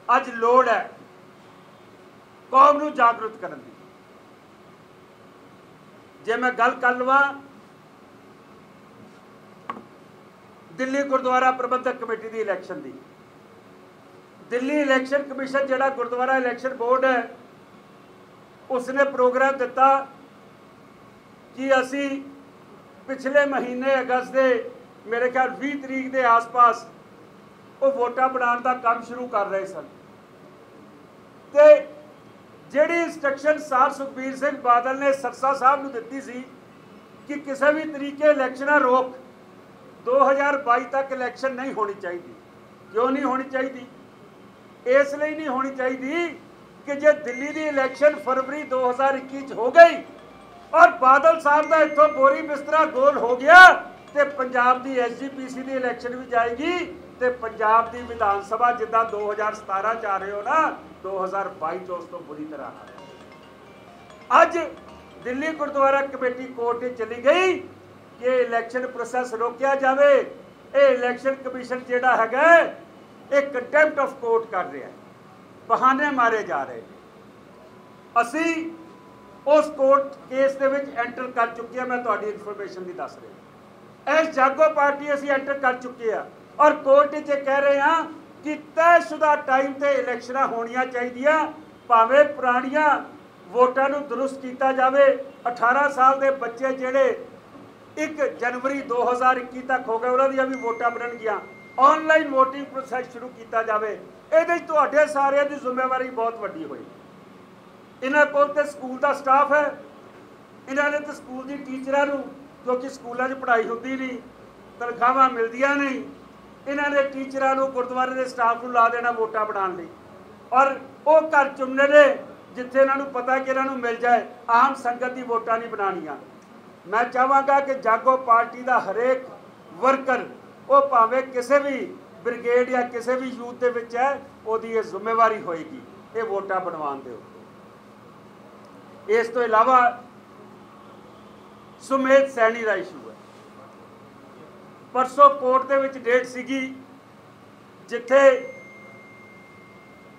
अज लोड़ है कौम नूं जागरूक करन दी। जे मैं गल कर लवां दिल्ली गुरुद्वारा प्रबंधक कमेटी की इलैक्शन की, दिल्ली इलैक्शन कमीशन जिहड़ा गुरुद्वारा इलैक्शन बोर्ड है उसने प्रोग्राम दिता कि असी पिछले महीने अगस्त के मेरे ख्याल 20 तरीक के आस पास वो वोटां बनाने का काम शुरू कर रहे सन। तो जिहड़ी इंस्ट्रक्शन सार सुखबीर सिंह बादल ने सरसा साहब नूं दित्ती सी कि किसी भी तरीके इलैक्शन रोक 2022 तक इलैक्शन नहीं होनी चाहिए। क्यों नहीं होनी चाहिए? इसलिए नहीं होनी चाहिए कि जे दिल्ली की इलैक्शन फरवरी 2021 हो गई और बादल साहब का इतों बोरी बिस्तरा गोल हो गया तो पंजाब की SGPC की इलैक्शन भी जाएगी तो पंजाब की विधान सभा जिदा 2017 च आ रहे हो ना 2022 उस तो बुरी तरह आ रहा। अज दिल्ली गुरुद्वारा कमेटी कोर्ट चली गई कि इलैक्शन प्रोसैस रोकिया जाए। ये इलैक्शन कमीशन जिहड़ा हैगा एक कंटैंप्ट ऑफ कोर्ट कर रहा है, बहाने मारे जा रहे हैं। असी उस कोर्ट केस के एंटर कर चुके हैं। मैं तुहाडी इनफॉर्मेशन की दस रहा इस जागो पार्टी असी एंटर कर चुके हैं और कोर्ट च कह रहे हैं कि तयशुदा टाइम ते इलैक्शन होनिया चाहिए, भावें पुरानिया वोटां नूं दुरुस्त किया जाए। 18 साल के बच्चे जिहड़े 1 जनवरी 2021 तक हो गए उन्होंने भी वोटां बननगियां। ऑनलाइन वोटिंग प्रोसैस शुरू किया जाए। ये तुहाडे सारिਆਂ की जिम्मेवारी बहुत वड्डी होई। इन्हां कोल ते स्कूल का स्टाफ है, इन्होंने तो स्कूल की टीचरां नूं क्योंकि स्कूलों में पढ़ाई होती नहीं, तनख्वाहां मिलदियां नहीं, इन्होंने टीचरां नूं गुरुद्वारे के स्टाफ नूं ला देना वोटां बनाने लई और वो घर चुनने ने जिथे इन्हों पता कि इन्हों मिल जाए। आम संगत की वोटां नहीं बनानियां। मैं चाहांगा कि जागो पार्टी का हरेक वर्कर वो भावें किसी भी ब्रिगेड या किसी भी यूथ के विच है उहदी ये जिम्मेवारी होएगी ये वोटां बनवाउण दे उत्ते। इस तो इलावा सुमेध सैनी का इशू है। परसों कोर्ट के विच डेट सीगी जिथे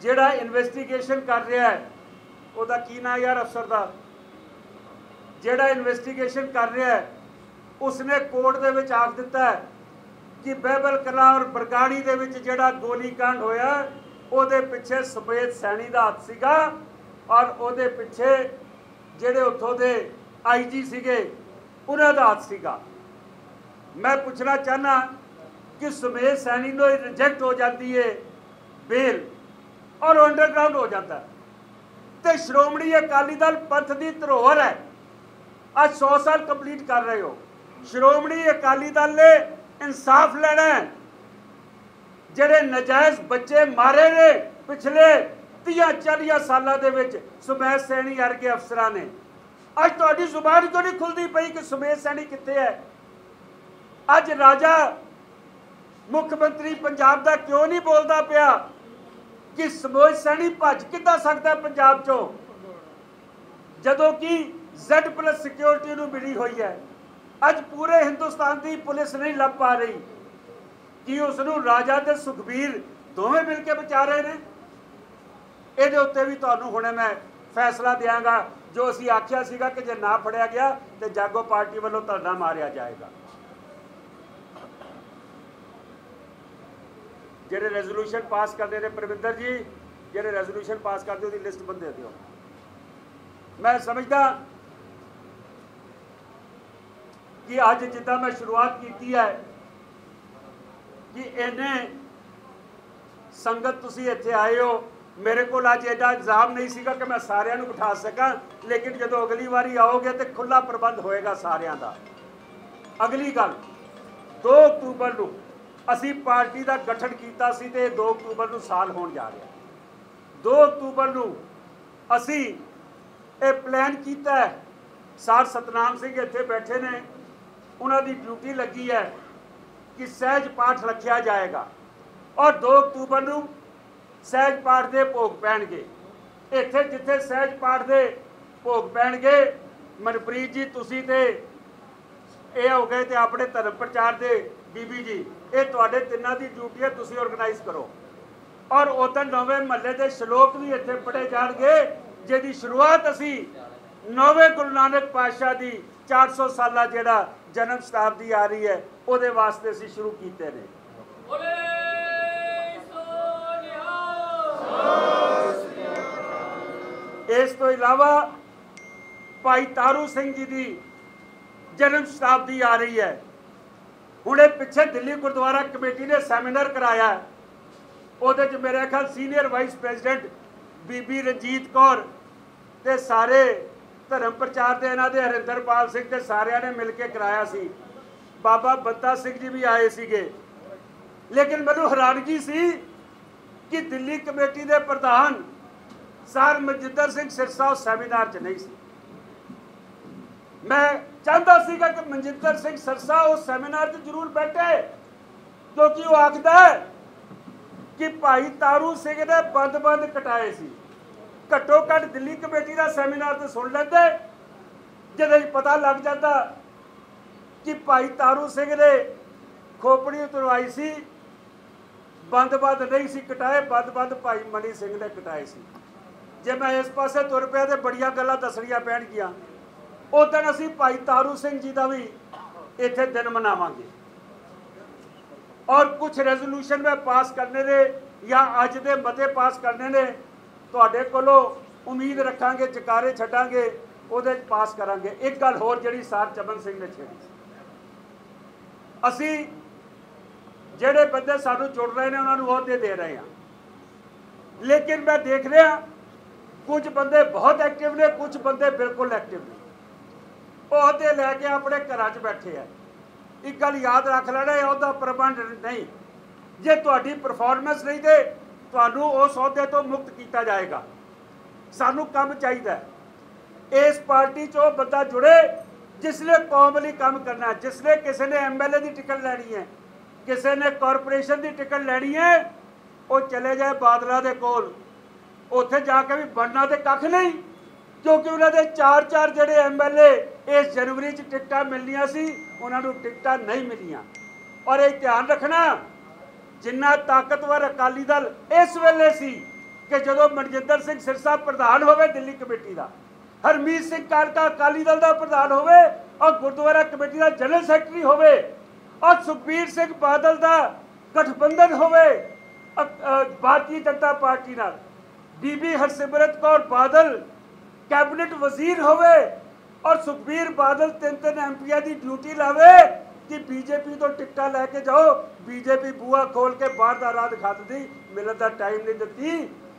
जिहड़ा इन्वेस्टिगेशन कर रहा है उहदा की नाम यार अफसर का जिहड़ा इन्वेस्टिगेशन कर रहा है उसने कोर्ट के विच आख दिता है कि बहबल कलां और बरगाड़ी के विच जिहड़ा गोलीकांड होया उहदे पिछे सुमेध सैनी का हथ सीगा और उहदे पिछे जिहड़े उत्थों दे IG सीगे उन्हां दा हथ सीगा। मैं पूछना चाहना कि सुमेध सैनी नूं रिजेक्ट हो जाती है बेल और अंडरग्राउंड हो जाता है तो श्रोमणी अकाली दल पंथ की धरोहर है। आज 100 साल कंप्लीट कर रहे हो। श्रोमणी अकाली दल ने इंसाफ लेना है। जिहड़े नजायज़ बच्चे मारे ने पिछले 30-40 सालों के विच सुमेध सैनी वर्गे अफसरां ने अज तुहाडी जुबान क्यों नहीं खुलती पई कि सुमेध सैनी कित्थे है? अज राजा मुख्यमंत्री पंजाब का क्यों नहीं बोलता पिया कि सुमेध सैनी भज किद्दां सकदा पंजाब चों जदों कि Z+ सिक्योरिटी नूं मिली हुई है। अज पूरे हिंदुस्तान की पुलिस नहीं लभ पा रही कि उसनूं राजा ते सुखबीर दोवें मिल के बचा रहे हैं। ये उत्ते भी तुहानूं हुणे मैं फैसला देंगा जो असी आख्या सीगा कि जे ना फड़िया गया तो जागो पार्टी वालों धरना मारिया जाएगा। जिहड़े रेजोल्यूशन पास करते हैं परविंदर जी जिहड़े रेजोल्यूशन पास करते उसकी लिस्ट बंदे दिओ। मैं समझदा कि अज जिद्दां मैं शुरुआत की है कि इन्ने संगत तुसीं इत्थे आए हो मेरे को अज एडा इंतजाम नहीं सीगा कि मैं सारिਆਂ ਨੂੰ बिठा सकां लेकिन जो अगली बारी आओगे तो खुला प्रबंध होएगा सारिਆਂ ਦਾ। अगली गल 2 अक्तूबर ਨੂੰ असी पार्टी का गठन किया सी ते 2 अक्तूबर ਨੂੰ साल होने जा रहा। 2 अक्तूबर ਨੂੰ असी ये प्लान किया है। सर सतनाम सिंह इत्थे बैठे ने उन्होंने ड्यूटी लगी है कि सहज पाठ रखा जाएगा और 2 अक्तूबर ਨੂੰ सहज पाठ के भोग पैणगे। इत्थे जिथे सहज पाठ के भोग पैणगे मनप्रीत जी तुसीं ते ये हो गए तो अपने धर्म प्रचार के बीबी जी ये तुहाडे तिन्नां दी ड्यूटी है तुसीं ऑर्गेनाइज करो। और उधर नौवें महल्ले के श्लोक भी इत्थे पढ़े जाणगे, जिहदी शुरुआत असी नौवें गुरु नानक पातशाह की 400 साला जिहड़ा जन्म शताब्दी आ रही है उहदे वास्ते असी शुरू कीते ने। इस तो इलावा भाई तारू सिंह जी की जन्म शताब्दी आ रही है। हुणे पिछे दिल्ली गुरुद्वारा कमेटी ने सैमीनार कराया, उहदे च मेरे ख्याल सीनियर वाइस प्रेजिडेंट बीबी रंजीत कौर ते सारे धर्म प्रचार के इन्हां दे हरिंदरपाल सिंह ते सारियां ने मिल के कराया सी। बाबा बत्ता सिंह जी भी आए सीगे। लेकिन मैनूं हैरानगी सी कि दिल्ली कमेटी के प्रधान सर मनजिंदर सिंह सिरसा उस सैमीनार च नहीं सी। मैं चाहता सीगा कि मनजिंदर सिंह सिरसा उस सैमीनार च जरूर बैठे, क्योंकि वो आखदा है कि भाई तारू सिंह ने बंद कटाए सी। घट्टो घट दिल्ली कमेटी का सैमीनार तो सुन लेंदे, जिहदे पता लग जाता कि भाई तारू सिंह ने खोपड़ी उतरवाई सी, बंद नहीं सी कटाए, बंद भाई मनी सिंह ने कटाए सी। जे मैं इस पासे तुर पिया तो बड़ियां गल्लां दसणियां पैणगियां। उस दिन असीं भाई तारू सिंह जी का भी इत्थे दिन मनावांगे और कुछ रेजोल्यूशन में पास करने ने या अज दे मते पास करने ने, तुहाडे कोलों उम्मीद रखांगे, जकारे छड्डांगे, उहदे पास करांगे। एक गल होर जिहड़ी सर चमन सिंह ने छेड़ी, असीं जिहड़े बंदे सानूं चुन रहे हैं उन्हां नूं अहुदे दे रहे हैं, लेकिन मैं देख रहा कुछ बंदे बहुत एक्टिव ने, कुछ बंदे बिल्कुल एक्टिव नहीं। अहुदे लैके अपने घरां च बैठे हैं। एक गल याद रख लेना, अहुदा प्रबंध नहीं, जे तुहाडी परफॉर्मेंस नहीं दे तुहानूं उस अहुदे तो मुक्त किया जाएगा। सानूं काम चाहिए, इस पार्टी चो बंदा जुड़े जिसने कौम लई काम करना है। जिसने किसी ने MLA की टिकट लैनी है, किसी ने कॉरपोरेशन की टिकट लैनी है, वो चले जाए बादलों के कोल, उत्थे जाके भी बनना तो कख नहीं, क्योंकि उन्होंने 4 जोड़े MLA इस जनवरी टिकट मिलनियां सी, उन्होंने टिकट नहीं मिलियां। और ये ध्यान रखना, जिन्ना ताकतवर अकाली दल इस वेले सी कि जो मनजिंदर सिंह सिरसा प्रधान होवे दिल्ली कमेटी का, हरमीत सिंह कारका अकाली दल का प्रधान होवे और गुरुद्वारा कमेटी का जनरल सैकटरी होवे और सुखबीर सिंह बादल का गठबंधन होवे भारतीय जनता पार्टी नाल, बीबी हरसिमरत कौर बादल कैबिनेट वजीर होवे और सुखबीर बादल 3 MPs की ड्यूटी लावे कि बीजेपी तो टिकटा लैके जाओ, बीजेपी बूहा खोल के बाहर का राह दिखा दी, मिलने का टाइम नहीं दिती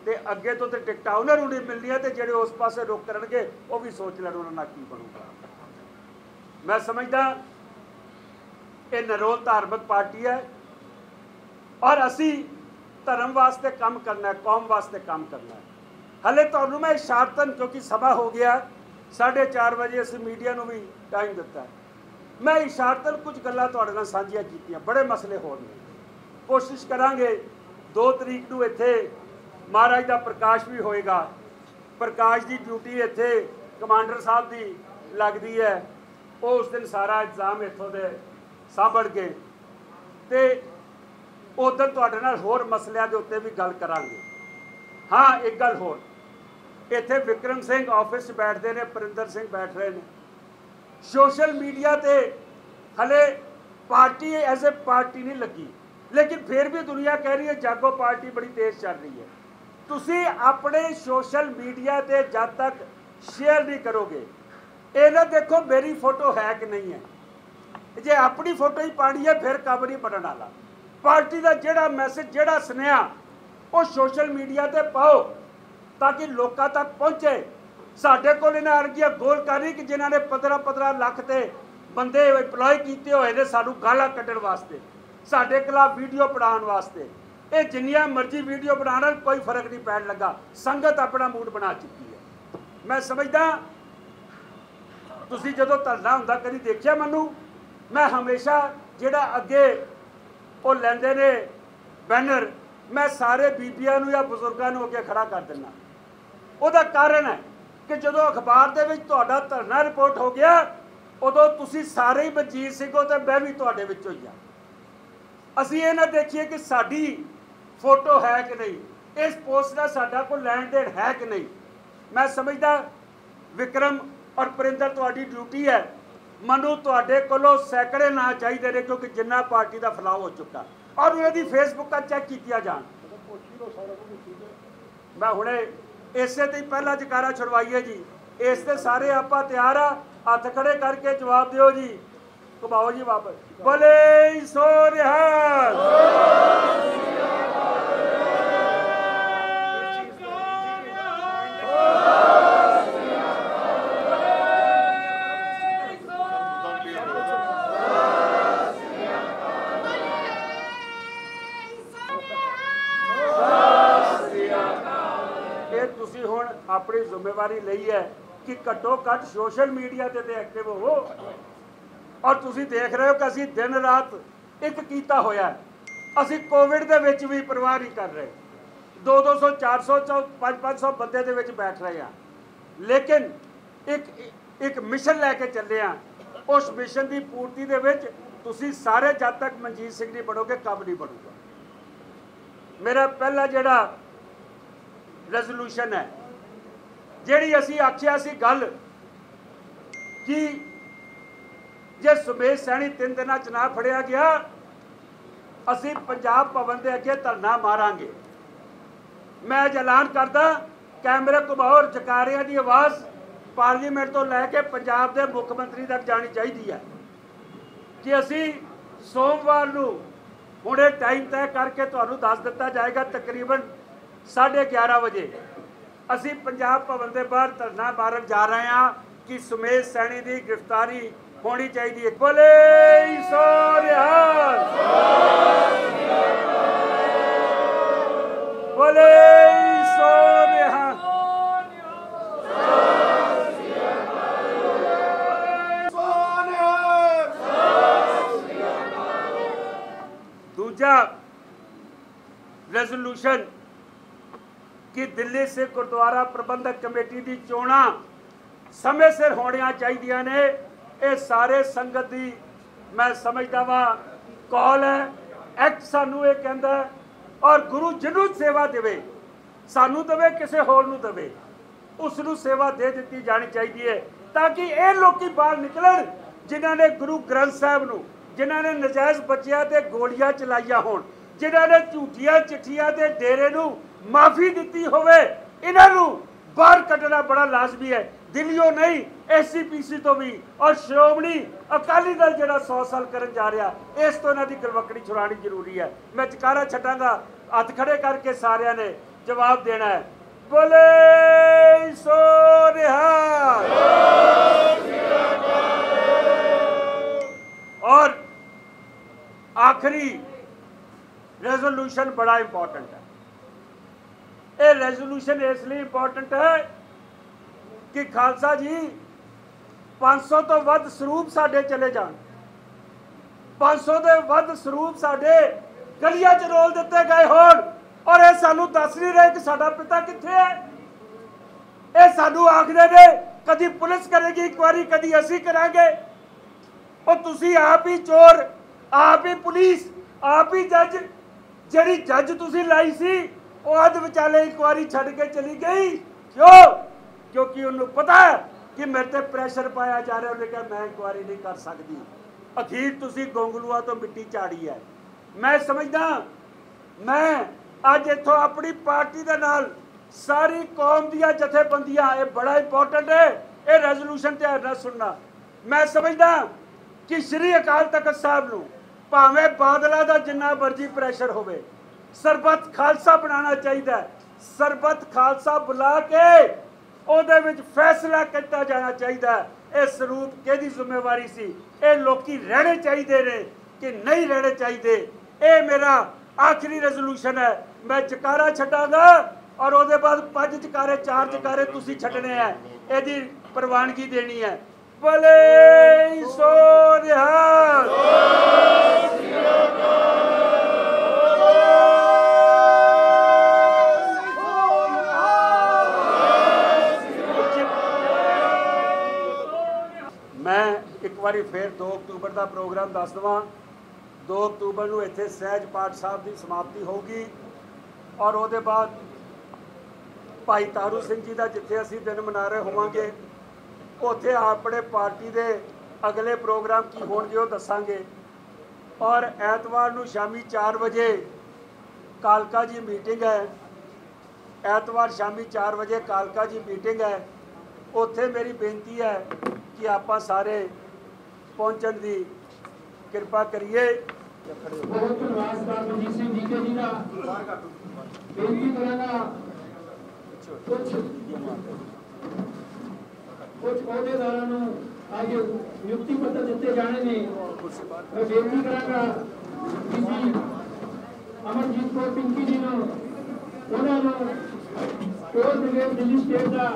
ते अगे तो टिकटा उन्होंने नहीं मिलनियां ते जिहड़े उस पासे रुख करनगे वो भी सोच लैण उन्हां की बनूगा। मैं समझदा ये नरोल धार्मिक पार्टी है और असी धर्म वास्ते काम करना है, कौम वास्ते काम करना है। हले तुहानूं मैं इशारतन, क्योंकि सभा हो गया 4:30 बजे असी मीडिया नूं भी टाइम दिता, मैं इशारतन कुछ गल्लां तुहाडे नाल साझीआं कीतीआं। बड़े मसले होर ने, कोशिश करांगे 2 तरीक नूं इत्थे महाराज का प्रकाश भी होएगा। प्रकाश की ड्यूटी इत्थे कमांडर साहब की लगती है, वो उस दिन सारा इंतजाम इत्थों दे सांभणगे ते उधर तुहाडे नाल होर मसलिਆਂ ਦੇ ਉੱਤੇ भी गल करांगे। हाँ, एक गल होर, इत्थे विक्रम सिंह ऑफिस बैठते हैं, परिंदर सिंह बैठ रहे हैं। सोशल मीडिया ते हले पार्टी एज ए पार्टी नहीं लगी, लेकिन फिर भी दुनिया कह रही है जागो पार्टी बड़ी तेज़ चल रही है। तुसी अपने सोशल मीडिया ते जब तक शेयर नहीं करोगे, ये ना देखो मेरी फोटो है कि नहीं है, जे अपनी फोटो ही पानी है फिर कब नहीं बनने वाला। पार्टी का जिहड़ा मैसेज, जिहड़ा सुनेहा वो सोशल मीडिया ते पाओ ताकि लोगों तक पहुँचे। साढ़े को इन्हां अर्गियां गोलकारी कि जिन्होंने 15-15 लाख ते बंदे इंपलॉय किए हुए ने सानू गालां कड्ढण वास्ते, साढ़े खिलाफ वीडियो बनाने वास्ते। ये जिन्नियां मर्जी वीडियो बनाना कोई फर्क नहीं पैण लगा, संगत अपना मूड बना चुकी है। मैं समझदा तुसीं जदों धरना हुंदा कदी देखिया मैनू, मैं हमेशा जिहड़ा अगे वो लैंदे ने बैनर, मैं सारे बीबियां नूं या बजुर्गां नूं अगे खड़ा कर दिंदा। ਉਹਦਾ कारण है कि जो अखबार के धरना रिपोर्ट हो गया उदों तुसी सारे ही मनजीत सिंह हो तो मैं भी तुहाडे विच होई आ। असीं ये ना देखिए कि साडी फोटो है कि नहीं, इस पोस्ट का साडा कोई लैन देन है कि नहीं। मैं समझदा विक्रम और परिंदर तुहाडी ड्यूटी है, मनु तुहाडे कोलों सैकड़े ना चाहिए ने, क्योंकि जिन्ना पार्टी का फैलाव हो चुका और उन्होंने फेसबुक का चैक किया जान। मैं हुणे इसे ते पहला जकारा छुड़वाइए जी, इसते सारे आपा तैयार आ, हथ खड़े करके जवाब दिओ जी, घुमाओ जी वापस। बोले सो निहाल। अपनी जिम्मेवारी ली है कि घट्टो घट सोशल मीडिया ते एक्टिव हो, और तुसी देख रहे हो कि असी दिन रात एक कीता होया है। असी कोविड दे विच भी परवाह नहीं कर रहे, 200 400 500 बंदे दे विच बैठ रहे हैं, लेकिन एक मिशन लैके चले हैं। उस मिशन की पूर्ति दे विच तुसी सारे जब तक मनजीत सिंह नहीं बनोगे कम नहीं बनूगा। मेरा पहला जिहड़ा रेजोल्यूशन है, जिहड़ी असी आखिया सी गल कि जे सुमेश सैनी 3 दिनों च ना फड़िया गया, असी पंजाब भवन के अगे धरना मारांगे। मैं अज ऐलान करदा, कैमरे घुमाओ, जकारियां की आवाज़ पार्लीमेंट तो लैके पंजाब के मुख्यमंत्री तक जानी चाहिए है कि असी सोमवार नूं हुणे टाइम तय करके तुहानूं दस दिता जाएगा, तकरीबन 11:30 बजे असी पंजाब भवन के बाहर धरना मारन जा रहे हैं कि सुमेश सैनी की गिरफ्तारी होनी चाहिए। बोले सो निहाल, बोले सो निहाल। दूजा रेजोल्यूशन कि दिल्ली से गुरुद्वारा प्रबंधक कमेटी की चोणां समय सिर होनियां चाहिए ने। ये सारे संगत की मैं समझदा वा कॉल है, एक्ट सानू ये कहंदा, और गुरु जिन्हों सेवा देवे, सानू देवे किसी होर नूं देवे, उसनूं सेवा दे दी जानी चाहिए, ताकि ये लोग बाहर निकलन जिन्हों ने गुरु ग्रंथ साहब नूं, जिन्हों ने नजायज़ बच्चों ते गोलियां चलाइया होण, जिन्हों ने झूठिया चिट्ठियां ते डेरे नूं माफ़ी दी होवे, इन्हों बाहर कढ़ना बड़ा लाजमी है। दिल्लियों नहीं, SCPC तो भी, और श्रोमणी अकाली दल जिहड़ा 100 साल करन जा रहा, इस तो इन्हां दी गलवकड़ी छुड़ानी जरूरी है। मैं जकारा छड्डांगा, हथ खड़े करके सारिਆਂ ने जवाब देना है। बोले सो निहाल। और आखिरी रेजोल्यूशन बड़ा इंपॉर्टेंट है। ये रेजोल्यूशन इसलिए इंपॉर्टेंट है कि खालसा जी 500 तो वध सरूप साडे चले जान, 500 के वध सरूप साडे गलियां च रोल दिते गए होण, और ये सानू दस नहीं रहे कि साडा पिता कित्थे है। ये सानू आखदे ने कदी पुलिस करेगी इंक्वायरी, कदी असी करांगे। और तुसी आप ही चोर, आप ही पुलिस, आप ही जज, जिहड़ी जज तुसी लाई सी वो अध विचाले इंक्वायरी छड़ के चली गई। क्यों? क्योंकि उन्होंने पता है कि मेरे ते प्रेशर पाया जा रहा है। उन्हें कहा मैं इंक्वायरी नहीं कर सकती। अखीर तुसी गोंगलुआ तो मिट्टी झाड़ी है। मैं समझदा, मैं अज इथों अपनी पार्टी के नाल सारी कौम दियां जथेबंदियां, ये बड़ा इंपॉर्टेंट है, ये रेजोल्यूशन ध्यान नाल सुनना। मैं समझदा कि श्री अकाल तख्त साहब नूं भावें बादलों का जिन्ना मर्जी प्रेशर होवे, सरबत खालसा बनाना चाहिए। सरबत खालसा बुला के ਉਹਦੇ ਵਿੱਚ फैसला किया जाना चाहिए। ये सरूप किहदी जिम्मेवारी सी, ये लोकी रहने चाहिए ने कि नहीं रहने चाहिए। ये मेरा आखिरी रेजोल्यूशन है। मैं जकारा छड्डांगा और उसके बाद 5 जकारे 4 जकारे तुसी छड्डने हैं, यदि प्रवानगी देनी है। बोले सो निहाल। मैं एक बारी फिर 2 अक्तूबर का प्रोग्राम दस देवां। 2 अक्तूबर को इत्थे सहज पाठ साहब की समाप्ति होगी। और ਉਹਦੇ बाद भाई तारू सिंह जी का जिथे असी दिन मना रहे होवांगे उत्थे अपने पार्टी के अगले प्रोग्राम की होणगे वो दसांगे। और ऐतवार नूं शामी 4 बजे कालका जी मीटिंग है, ऐतवार शामी 4 बजे कालका जी मीटिंग है। उत्थे मेरी बेनती है कि आप सारे पहुँचण की कृपा करिए। बहुत धन्यवाद सरदार रंजीत सिंह डीके जी का बेनती करांगा कुछ अहुदेदारां नूं अज नियुक्ति पत्र दिते जाने ने। मैं बेनती करांगा कि जी अमरजीत कौर पिंकी जी नूं उन्हां नूं कोर ब्रिगेड दिल्ली स्टेट का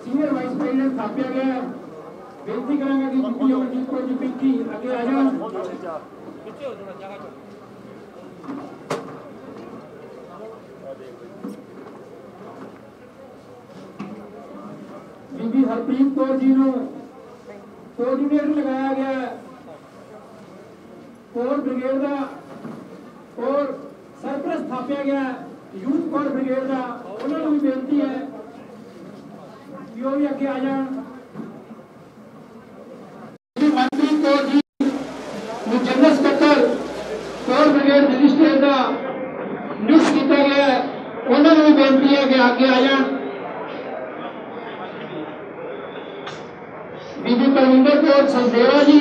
सीनियर वाइस प्रेसिडेंट थापिया गया। बेनती करांगा कि बीबी अमरजीत कौर जी पिंकी अगे आ जाओ। बीबी हरप्रीत कौर जी नूं कोऑर्डिनेटर लगाया गया कोर ब्रिगेड का और सरपरस्त थापिया गया यूथ कोर ब्रिगेड का। उन्होंने भी बेनती है कि वो भी अगे आ जाए। मनप्रीत कौर जी जनरल सकत्तर कोर ब्रिगेड दिल्ली स्टेट का नियुक्त किया गया। उन्होंने भी बेनती है कि आगे आ जाए। बीबी परविंदर कौर सचदेवा जी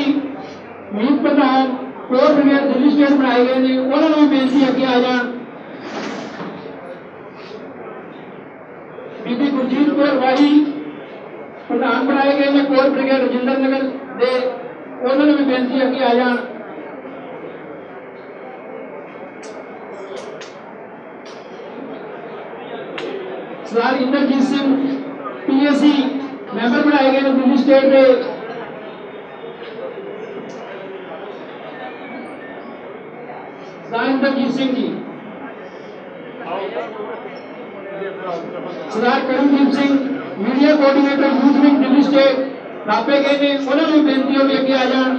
मीत प्रधान कोर ब्रिगेड दिल्ली स्टेट बनाए गए हैं। उन्होंने भी बेनती है कि आ जाए। बीबी गुरजीत कौर वाही प्रधान बनाए गए हैं कोर ब्रिगेड रजिंदर नगर दे। उन्होंने भी बेनती है कि आ जाए। सरदार इंद्रजीत सिंह पीएससी मेंबर बनाए गए दिल्ली स्टेट के। Sardar Inderjit Singh ji, Sardar Karandeep Singh media coordinator youth wing Delhi state नापे गए हैं। उन्होंने भी बेनती होगी अगे आ जाए।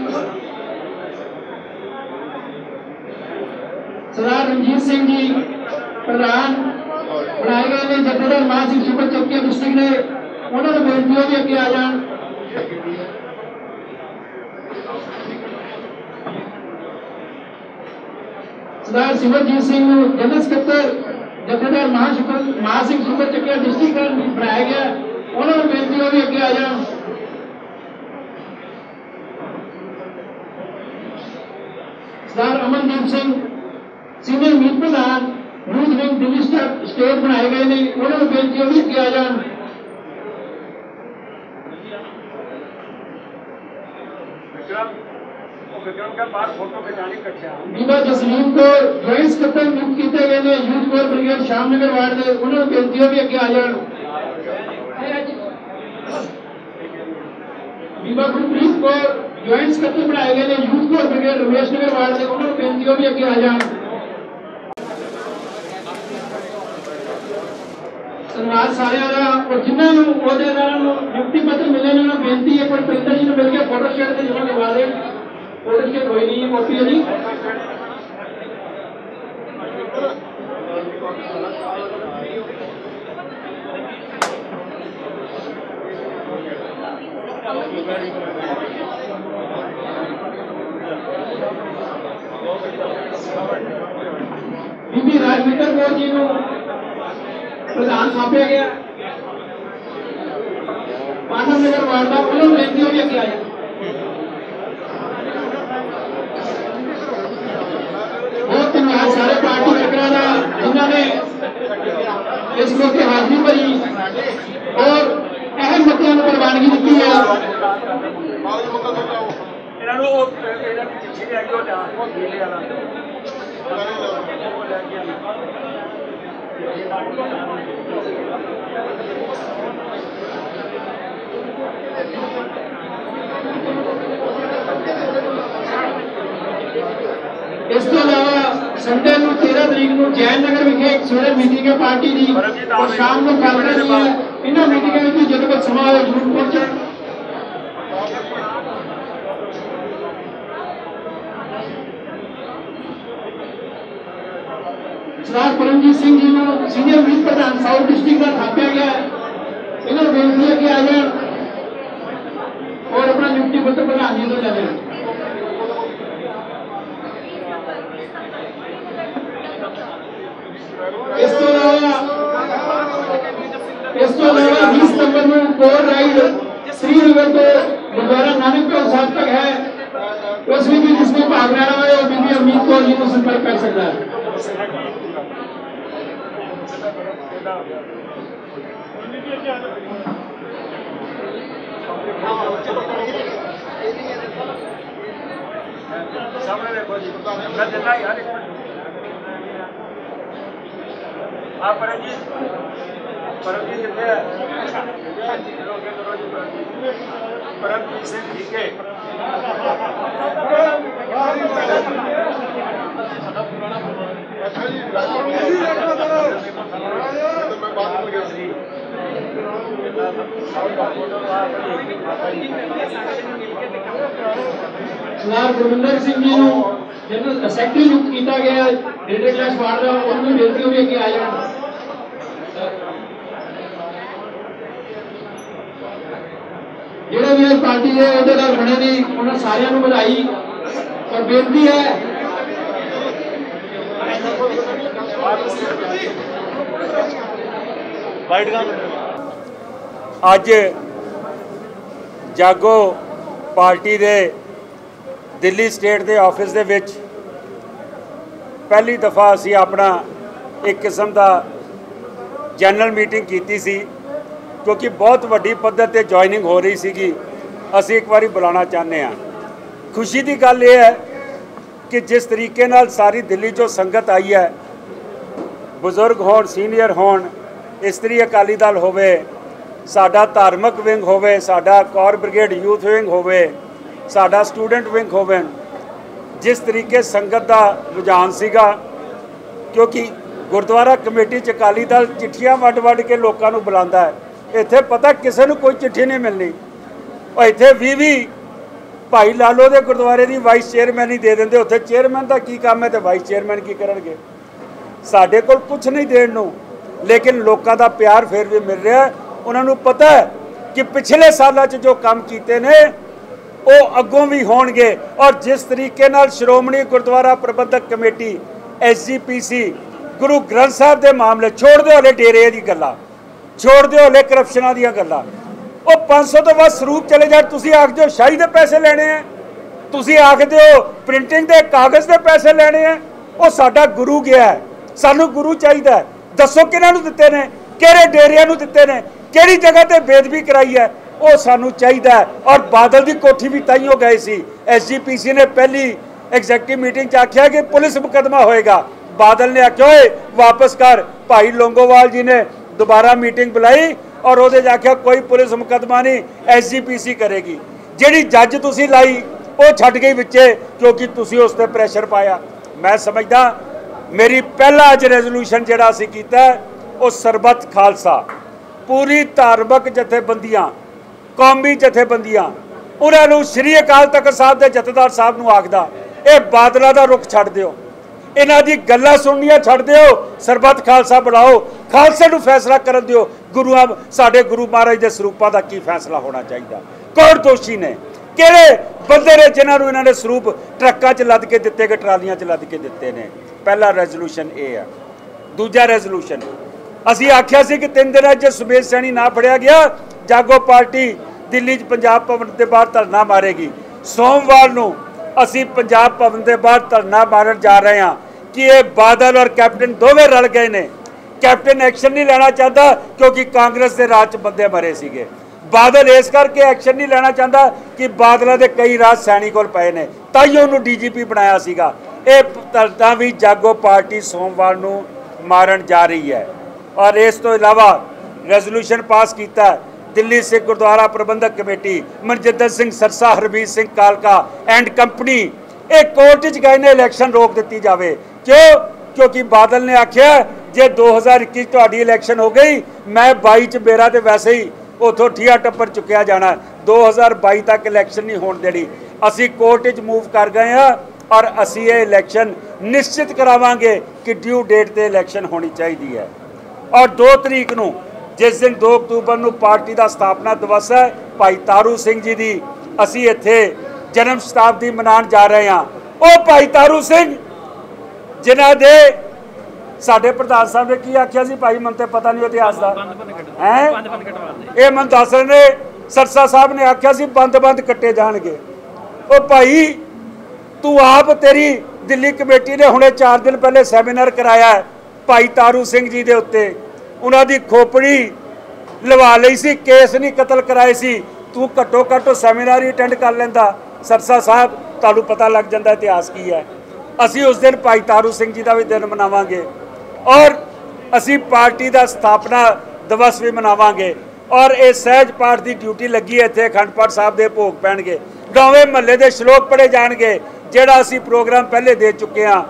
सरदार रंजीत सिंह जी प्रधान बनाए गए हैं जथेदार मान सिंह सुपर चौकिया डिस्ट्रिक्ट ने। उन्होंने बेनती होगी अगे आ जाए। सरदार सिमरजीत सिंह जनरल सकत्तर जथेदार महासिंह सुपर चौकिया डिस्ट्रिक्ट बनाया गया। उन्होंने बेनती होगी अगे आ जाए। सरदार अमनदीप सिंह सीनियर मीत प्रधान यूथ विंग दिल्ली स्टेट बनाए गए हैं। उन्होंने बेनती होगी अगे आ जाए। बीबा जसलीम को ज्वाइंट सकत्तर नियुक्त किए गए हैं youth core brigade Shyamnagar ward के। उन्होंने बेनती होगी अगे आ जाए। बीबा गुरप्रीत को ज्वाइंट सकत्तर बनाए गए हैं youth core brigade Ramesh Nagar ward के। उन्होंने बेनती होगी अगे आ जाए। धन्यवाद सारे और जिन्होंने नियुक्ति पत्र मिले ने बेनती है कोई परिंदर जी ने मिलकर फोटो स्टेट से जमा करवा दे। फोटो स्टेट हुई नहीं है कॉपी है जी। बीबी राजविंदर कौर जी को प्रधान सौंपा गया मानव नगर वार्ड का। उन्होंने बेनती होगी अगे आए। बहुत धन्यवाद सारे पार्टी वर्करां का जिन्होंने इस मौके हाजिरी भरी और अहम मुद्दों को प्रवानगी दी है। इस तो अलावा संडे को 13 तरीक को जैन नगर विखे एक सवेरे मीटिंग है पार्टी की और शाम को कांग्रेस की है। इन्होंने मीटिंग में जब तक समा हो जरूर पहुंचे। ਸਰਦਾਰ ਪਰਮਜੀਤ ਸਿੰਘ ਜੀ ਨੂੰ ਸੀਨੀਅਰ ਵਿਪ ਪ੍ਰਧਾਨ ਸਾਊਥ ਡਿਸਟ੍ਰਿਕਟ ਦਾ ਥਾਪਿਆ ਗਿਆ। ਇਹਨਾਂ ਨੂੰ ਬੇਨਤੀ ਹੈ ਕਿ ਆ ਜਾਣ और अपना नियुक्ति पत्र प्रधान जी को ले लें। इस तो अलावा 20 सितंबर में कोर राइड श्रीनगर तो गुरुद्वारा नानक देव साहब तक है, उसमें भी जिसमें भाग लेना है वो बीबी अमित कौर जी को संपर्क कर सकता है। सामने देखो जी, मैं देना यार एक मिनट आप परमजीत कितने हैं? परमजीत सिंह ठीक है। सरदार गुरविंदर सिंह जी को जनरल सैकटरी नियुक्त किया गया रेलवे क्लास वार्ड का, उन्होंने बेनती हुई कि आ जाए। ਜਿਹੜੇ ਵੀ ਇਸ ਪਾਰਟੀ ਦੇ ਅਹੁਦੇਦਾਰ ਬਣੇ ਨੇ ਉਹਨਾਂ ਸਾਰਿਆਂ ਨੂੰ ਵਧਾਈ ਔਰ ਬੇਨਤੀ ਹੈ ਅੱਜ ਜਾਗੋ ਪਾਰਟੀ ਦੇ ਦਿੱਲੀ ਸਟੇਟ ਦੇ ਆਫਿਸ ਦੇ ਵਿੱਚ ਪਹਿਲੀ ਦਫਾ ਅਸੀਂ ਆਪਣਾ ਇੱਕ ਕਿਸਮ ਦਾ ਜਨਰਲ ਮੀਟਿੰਗ ਕੀਤੀ ਸੀ, क्योंकि बहुत वड्डी पद्धर ते जॉइनिंग हो रही सीगी। असी एक बारी बुलाना चाहते हैं। खुशी की गल यह है कि जिस तरीके नाल सारी दिल्ली चो संगत आई है, बजुर्ग होण सीनियर होण, इस्तरी अकाली दल होवे, साडा धार्मिक विंग होवे, साडा कौर ब्रिगेड यूथ विंग होवे, साडा स्टूडेंट विंग होवे, जिस तरीके संगत का रुझान सीगा, क्योंकि गुरुद्वारा कमेटी च अकाली दल चिट्ठियां वड्ड वड्ड के लोगों को बुलांदा है। इत्थे पता किसी को कोई चिट्ठी नहीं मिलनी, और इत्थे भी भाई लालो के गुरुद्वारे की वाइस चेयरमैन ही दे देंगे। उत्थे चेयरमैन का की काम है तो वाइस चेयरमैन की करनगे। साडे कोल कुछ नहीं देण नूं, लेकिन लोगों का प्यार फिर भी मिल रहा है। उन्होंने पता है कि पिछले सालों च जो काम किए ने वो अगों भी होणगे। और जिस तरीके नाल श्रोमणी गुरुद्वारा प्रबंधक कमेटी SGPC गुरु ग्रंथ साहब के मामले छोड़ दो, हले डेरे की गल्लां छोड़ दो, हले करप्शनां दीयां गल्लां, वो 500 तो बाद सरूप चले जाए। तुसीं आखदे हो शाही दे पैसे लेने हैं, तुसीं आखदे हो प्रिंटिंग के कागज़ के पैसे लेने हैं। वो साडा गुरु गया है, सानू गुरु चाहिए। दसो किहनां नूं दित्ते ने, किहड़े डेरियां नूं दित्ते ने, किहड़ी जगह ते बेदबी कराई है, वो सानू चाहिए। और बादल की कोठी भी ताईं हो गए सी। SGPC ने पहली एग्जैक्टिव मीटिंग च आख्या कि पुलिस मुकदमा होएगा, बादल ने आख्या वापस कर। भाई लोंगोवाल जी ने दोबारा मीटिंग बुलाई और वो आख्या कोई पुलिस मुकदमा नहीं, SGPC करेगी। जिहड़ी जज तुसी लाई वो छड्ड गई विचे, क्योंकि तुसी उस पर प्रैशर पाया। मैं समझदा मेरी पहला अज रेजोल्यूशन जिहड़ा असीं कीता वो सरबत खालसा पूरी धार्मिक जथेबंदियां कौमी जथेबंदियां उन्होंने श्री अकाल तख्त साहब के जथेदार साहब नूं आखदा ये बादलों का रुख छड्ड दिओ, इन्हां दी गल्लां सुननियां छड्ड दिओ, सरबत खालसा बनाओ, खालसे नूं फैसला करन दिओ। गुरुआं साडे गुरु महाराज के सरूपां दा की फैसला होना चाहिए। कौन दोषी ने, किहड़े बंदे ने जिन्हां नूं इन्हां ने सरूप ट्रक्कां च लद के दित्ते गए, ट्रालियां च लद के दित्ते ने। पहला रेजोल्यूशन ये है। दूजा रेजोल्यूशन असीं आख्या सी कि 3 दिनां च सुमेश सैनी ना फड़िया गया, जागो पार्टी दिल्ली च पंजाब भवन के बाहर धरना मारेगी। सोमवार नूं असीं पंजाब भवन के बाहर धरना मारन जा रहे हैं कि ये बादल और कैप्टन दोवें रल गए ने। कैप्टन एक्शन नहीं लेना चाहता क्योंकि कांग्रेस के राज बंदे मरे सीगे। बादल इस करके एक्शन नहीं लेना चाहता कि बादलों के कई राज सैनिक कोल पए ने, ताइयों उन्होंने DGP बनाया सीगा। ये धरना भी जागो पार्टी सोमवार नूं मारन जा रही है। और इस तो इलावा रेजोल्यूशन पास किया दिल्ली सिख गुरुद्वारा प्रबंधक कमेटी, मनजिंदर सिंह सरसा, हरबीर सिंह कालका एंड कंपनी एक कोर्ट च गए ने इलैक्शन रोक दी जाए। क्यों? क्योंकि बादल ने आख्या जे 2021 तुहाडी इलैक्शन हो गई, मैं 22 च मेरा तो वैसे ही उतों ठिया टप्पर चुकया जाना, 2022 तक इलैक्शन नहीं होने देनी। असी कोर्ट च मूव कर गए हाँ और असी ये इलैक्शन निश्चित करावांगे कि ड्यू डेट ते इलैक्शन होनी चाहिए है। और 2 तरीक नूं जिस दिन 2 अक्तूबर नूं पार्टी का स्थापना दिवस है, भाई तारू सिंह जी की असी इत्थे जन्म शताब्दी मनाउण जा रहे हैं। वो भाई तारू सिंह जिन्हां दे साडे प्रधान साहब ने की आख्या सी, भाई मन तो पता नहीं इतिहास का है, ये मन दस रहे ने, सरसा साहब ने आख्या सी बंद बंद कट्टे जाणगे। ओ भाई तू आप, तेरी दिल्ली कमेटी ने हुणे 4 दिन पहले सैमीनार कराया है भाई तारू सिंह जी के उत्ते, उन्हां दी खोपड़ी लवा लई सी, केस नहीं कतल कराए सी, तू घट्टो घट्ट सैमीनार ही अटेंड कर लैंदा। सरसा साहब तुहानूं पता लग जांदा इतिहास की है। असी उस दिन भाई तारू सिंह जी का भी दिन मनावांगे और असी पार्टी का स्थापना दिवस भी मनावांगे। और ये सहज पाठ की ड्यूटी लगी है, इत्थे अखंड पाठ साहब के भोग पैणगे, 9वें महल्ले के श्लोक पढ़े जाएंगे, जिहड़ा असी प्रोग्राम पहले दे चुके हैं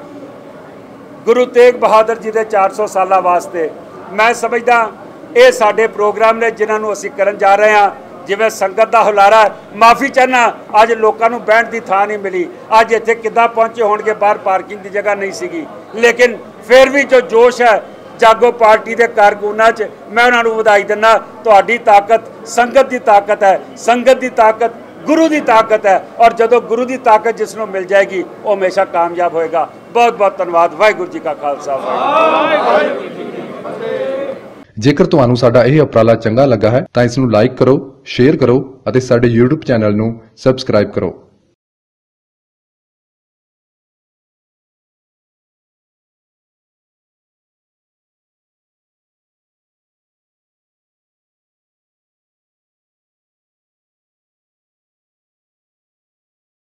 गुरु तेग बहादुर जी के 400 साल वास्ते। मैं समझदा ये साडे प्रोग्राम ने जिन्होंने असी करन जा रहे हैं। जिवें संगत का हुलारा, माफ़ी चाहना अज लोगों को बहन की थां नहीं मिली, अज इत्थे किद्दां पहुंचे होणगे, बाहर पार्किंग की जगह नहीं सीगी, लेकिन फिर भी जो जोश है जागो पार्टी के कारकुनां च, मैं उन्होंने वधाई दिना। तुहाडी ताकत संगत की ताकत है, संगत की ताकत गुरु की ताकत है, और जदों गुरु की ताकत जिसनों मिल जाएगी वो हमेशा कामयाब होएगा। बहुत बहुत धन्यवाद। वाहिगुरू जी का खालसा। जेकर तुहानू साडा यह उपराला चंगा लगा है तो इसनू लाइक करो, शेयर करो और साडे YouTube चैनल नू सबसक्राइब करो।